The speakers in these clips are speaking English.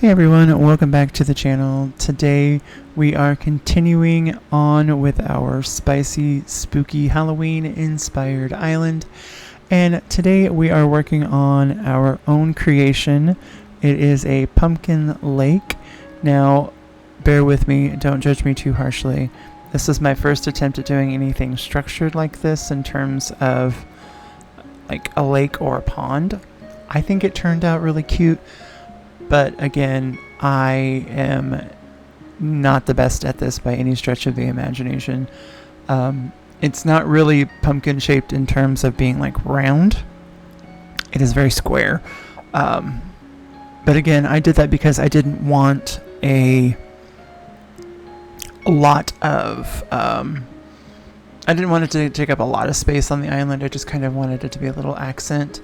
Hey everyone, welcome back to the channel. Today we are continuing on with our spicy, spooky Halloween inspired island, and today we are working on our own creation. It is a pumpkin lake. Now bear with me, don't judge me too harshly. This is my first attempt at doing anything structured like this in terms of like a lake or a pond. I think it turned out really cute. But again, I am not the best at this by any stretch of the imagination. It's not really pumpkin shaped in terms of being like round. It is very square. But again, I did that because I didn't want a lot of... I didn't want it to take up a lot of space on the island. I just kind of wanted it to be a little accent.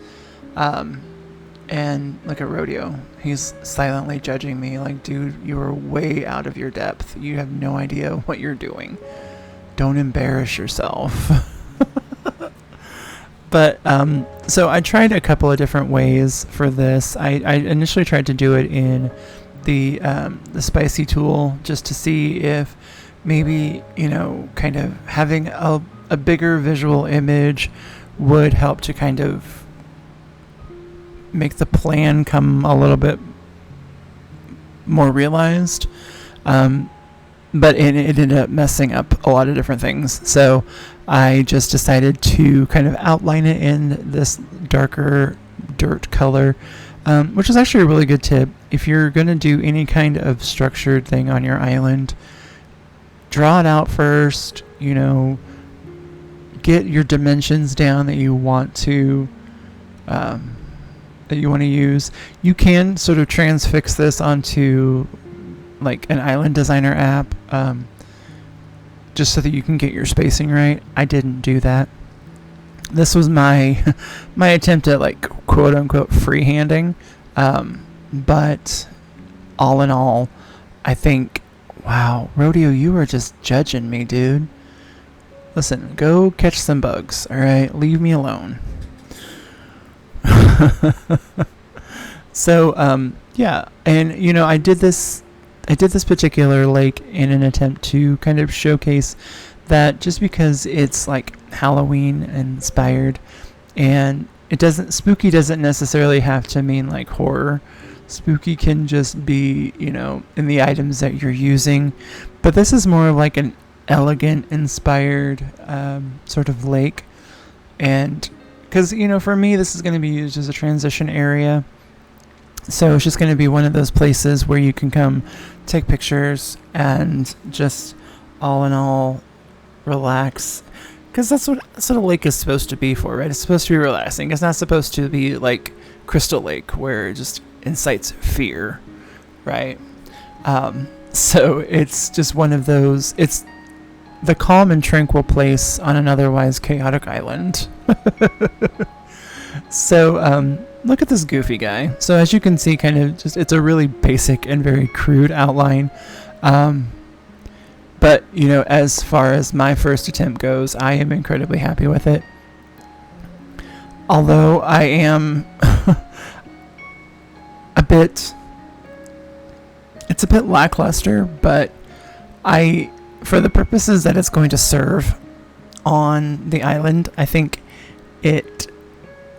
And look at Rodeo. He's silently judging me like, dude, you are way out of your depth. You have no idea what you're doing. Don't embarrass yourself. But, so I tried a couple of different ways for this. I initially tried to do it in the spicy tool just to see if maybe, you know, kind of having a bigger visual image would help to kind of make the plan come a little bit more realized. But it ended up messing up a lot of different things. So I just decided to kind of outline it in this darker dirt color, which is actually a really good tip. If you're going to do any kind of structured thing on your island, draw it out first, you know, get your dimensions down that you want to use. You can sort of transfix this onto like an island designer app, just so that you can get your spacing right. I didn't do that. This was my attempt at like quote unquote freehanding, but all in all, I think, wow, Rodeo, you are just judging me, dude. Listen, go catch some bugs, all right? Leave me alone. So yeah, and you know, I did this particular lake in an attempt to kind of showcase that just because it's like Halloween inspired, and spooky doesn't necessarily have to mean like horror. Spooky can just be, you know, in the items that you're using, but this is more of like an elegant inspired sort of lake. And because, you know, for me, this is going to be used as a transition area. So it's just going to be one of those places where you can come take pictures and just all in all relax. Because that's what a lake is supposed to be for, right? It's supposed to be relaxing. It's not supposed to be like Crystal Lake where it just incites fear, right? So it's just one of those. It's the calm and tranquil place on an otherwise chaotic island. So look at this goofy guy. So as you can see, kind of just, it's a really basic and very crude outline. But you know, as far as my first attempt goes, I am incredibly happy with it. Although I am it's a bit lackluster, but for the purposes that it's going to serve on the island, I think it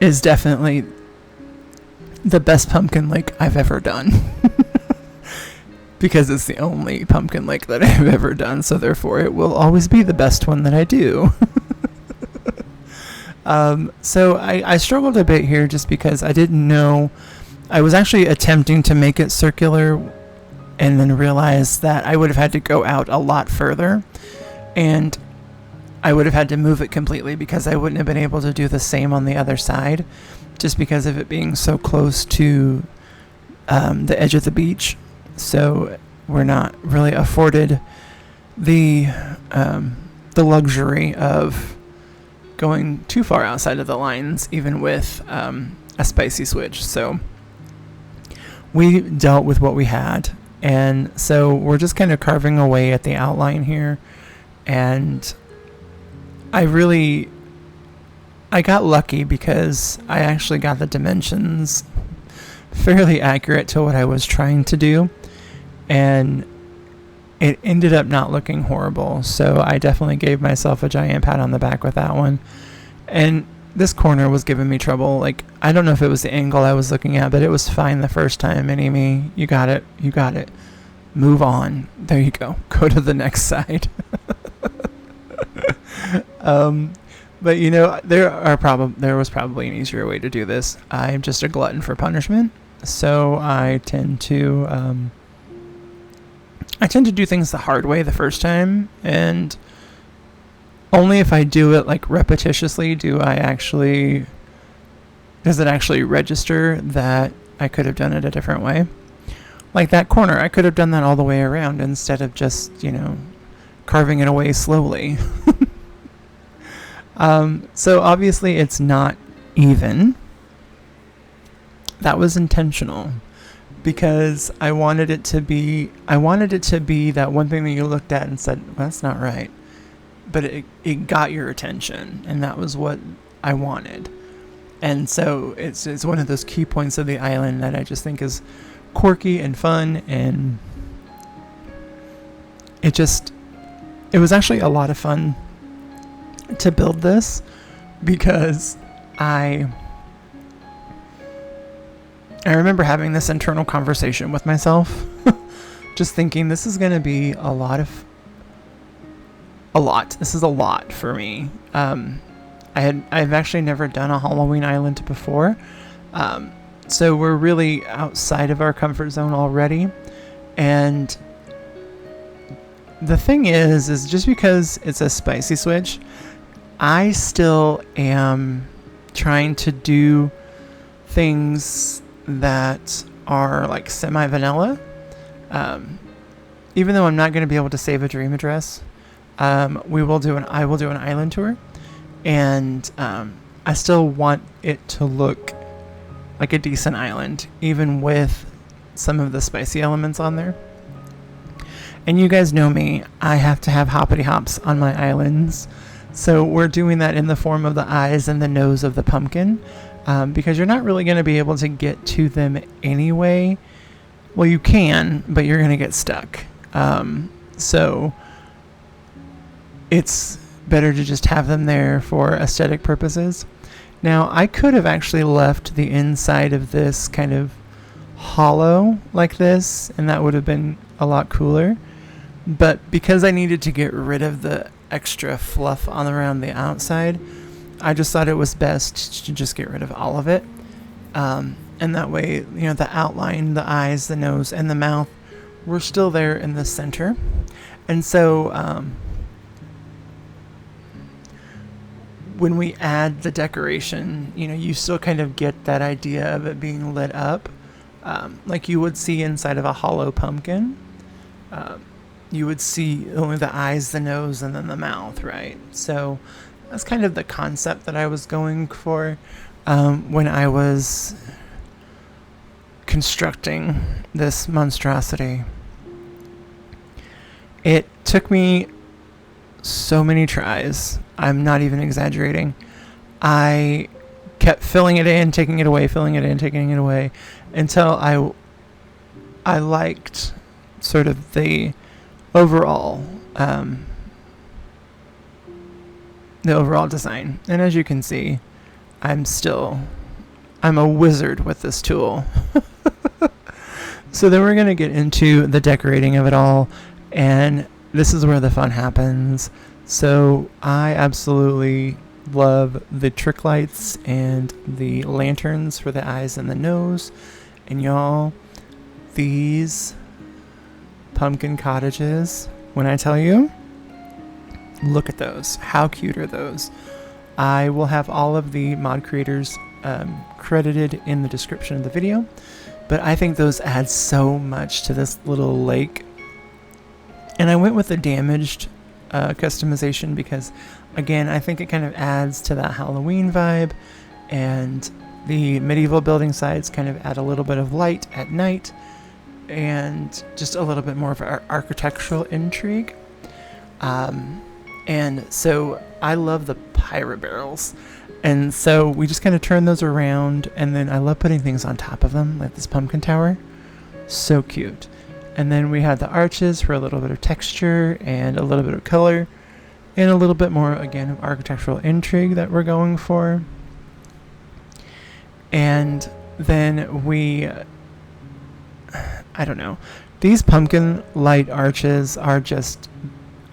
is definitely the best pumpkin lake I've ever done. Because it's the only pumpkin lake that I've ever done, so therefore it will always be the best one that I do. So I struggled a bit here just because I didn't know. I was actually attempting to make it circular and then realized that I would have had to go out a lot further, and I would have had to move it completely because I wouldn't have been able to do the same on the other side just because of it being so close to the edge of the beach. So we're not really afforded the luxury of going too far outside of the lines, even with a spicy switch. So we dealt with what we had, and so we're just kind of carving away at the outline here. And I got lucky because I actually got the dimensions fairly accurate to what I was trying to do, and it ended up not looking horrible. So I definitely gave myself a giant pat on the back with that one. And this corner was giving me trouble. Like, I don't know if it was the angle I was looking at, but it was fine the first time. And Amy, you got it. You got it. Move on. There you go. Go to the next side. But you know, there was probably an easier way to do this. I'm just a glutton for punishment, so I tend to do things the hard way the first time, and only if I do it like repetitiously does it actually register that I could have done it a different way. Like that corner, I could have done that all the way around instead of just, you know, carving it away slowly. So obviously it's not even. That was intentional because I wanted it to be that one thing that you looked at and said, well, that's not right. But it got your attention, and that was what I wanted. And so it's one of those key points of the island that I just think is quirky and fun, and it was actually a lot of fun to build this because I remember having this internal conversation with myself just thinking this is going to be this is a lot for me. I've actually never done a Halloween island before, so we're really outside of our comfort zone already. And the thing is just because it's a spicy switch, I still am trying to do things that are like semi-vanilla. Even though I'm not going to be able to save a dream address, I will do an island tour, and I still want it to look like a decent island, even with some of the spicy elements on there. And you guys know me, I have to have hoppity hops on my islands. So we're doing that in the form of the eyes and the nose of the pumpkin, because you're not really going to be able to get to them anyway. Well, you can, but you're going to get stuck. So it's better to just have them there for aesthetic purposes. Now, I could have actually left the inside of this kind of hollow like this, and that would have been a lot cooler. But because I needed to get rid of the extra fluff on around the outside, I just thought it was best to just get rid of all of it. And that way, you know, the outline, the eyes, the nose, and the mouth were still there in the center. And so when we add the decoration, you know, you still kind of get that idea of it being lit up, like you would see inside of a hollow pumpkin. You would see only the eyes, the nose, and then the mouth, right? So that's kind of the concept that I was going for when I was constructing this monstrosity. It took me so many tries. I'm not even exaggerating. I kept filling it in, taking it away, filling it in, taking it away, until I liked sort of the overall design. And as you can see, I'm a wizard with this tool. So then we're going to get into the decorating of it all, and this is where the fun happens. So I absolutely love the trick lights and the lanterns for the eyes and the nose. And y'all, these pumpkin cottages, when I tell you, look at those. How cute are those? I will have all of the mod creators credited in the description of the video, but I think those add so much to this little lake. And I went with the damaged customization because, again, I think it kind of adds to that Halloween vibe, and the medieval building sites kind of add a little bit of light at night and just a little bit more of architectural intrigue. And so I love the pirate barrels. And so we just kind of turn those around, and then I love putting things on top of them, like this pumpkin tower. So cute. And then we had the arches for a little bit of texture and a little bit of color, and a little bit more, again, of architectural intrigue that we're going for. And then we, I don't know, these pumpkin light arches are just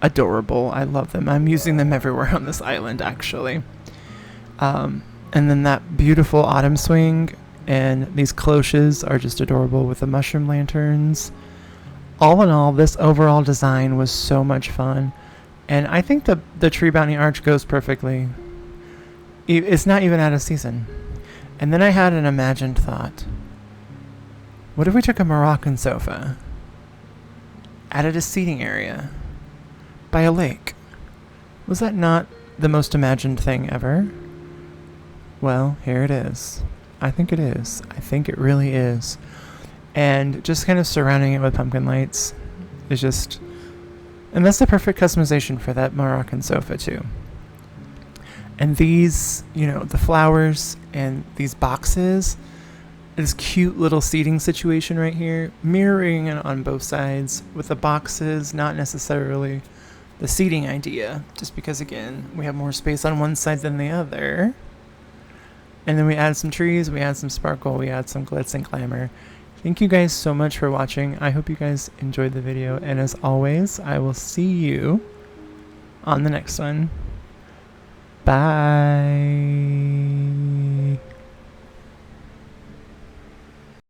adorable. I love them. I'm using them everywhere on this island, actually. And then that beautiful autumn swing and these cloches are just adorable with the mushroom lanterns. All in all, this overall design was so much fun. And I think the tree bounty arch goes perfectly. It's not even out of season. And then I had an imagined thought. What if we took a Moroccan sofa, added a seating area by a lake? Was that not the most imagined thing ever? Well, here it is. I think it is. I think it really is. And just kind of surrounding it with pumpkin lights is just... And that's the perfect customization for that Moroccan sofa, too. And these, you know, the flowers and these boxes, this cute little seating situation right here, mirroring it on both sides with the boxes, not necessarily the seating idea, just because, again, we have more space on one side than the other. And then we add some trees, we add some sparkle, we add some glitz and glamour. Thank you guys so much for watching. I hope you guys enjoyed the video, and as always, I will see you on the next one. Bye.